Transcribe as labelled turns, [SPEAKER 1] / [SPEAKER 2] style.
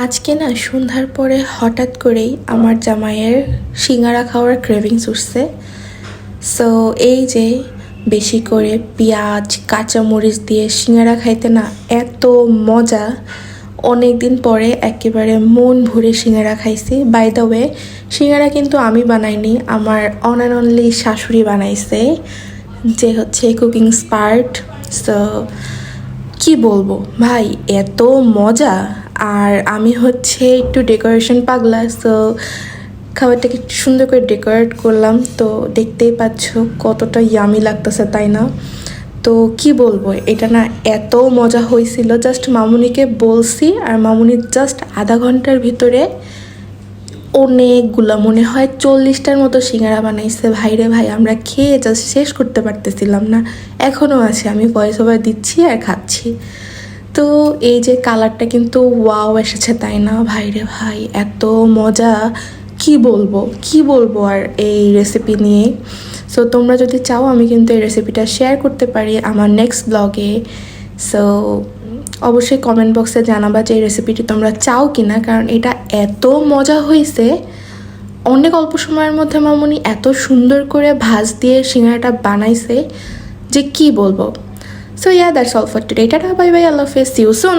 [SPEAKER 1] আজকে না সন্ধ্যার পরে হঠাৎ করেই আমার জামাইয়ের সিঙ্গারা খাওয়ার ক্রেভিংস উঠছে। সো এই যে বেশি করে পেঁয়াজ কাঁচামরিচ দিয়ে সিঙ্গারা খাইতে না এত মজা। অনেক দিন পরে একেবারে মন ভরে সিঙ্গারা খাইছি। বাই দ্য ওয়ে, সিঙ্গারা কিন্তু আমি বানাইনি, আমার অন অ্যান্ড অনলি শাশুড়ি বানাইছে, যে হচ্ছে কুকিং স্পার্ট। সো কি বলবো ভাই, এত মজা। আর আমি হচ্ছে একটু ডেকোরেশন পাগলা, সো খাবারটাকে একটু সুন্দর করে ডেকোরেট করলাম। তো দেখতেই পাচ্ছ কতটা ইয়ামি লাগতেছে, তাই না? তো কি বলবো, এটা না এত মজা হয়েছিল। জাস্ট মামুনিকে বলছি আর মামুনি জাস্ট আধা ঘন্টার ভিতরে অনেকগুলা, মনে হয় 40টার মতো সিঙ্গারা বানাইছে। ভাইরে ভাই, আমরা খেয়ে জাস্ট শেষ করতে পারতেছিলাম না। এখনও আছে, আমি ভয়েস ওভার দিচ্ছি আর খাচ্ছি। তো এই যে কালারটা কিন্তু ওয়াও এসেছে, তাই না? ভাইরে ভাই, এত মজা, কি বলবো আর এই রেসিপি নিয়ে। সো তোমরা যদি চাও আমি কিন্তু এই রেসিপিটা শেয়ার করতে পারি আমার নেক্সট ব্লগে। সো অবশ্যই কমেন্ট বক্সে জানাবা যে এই রেসিপিটি তোমরা চাও কি না, কারণ এটা এত মজা হয়েছে। অনেক অল্প সময়ের মধ্যে মামুনি এত সুন্দর করে ভাজ দিয়ে সিঙ্গারাটা বানাইছে যে কি বলবো। So that's all for today. Tata, bye bye, আল্লাহ হাফেজ, সি ইউ সুন।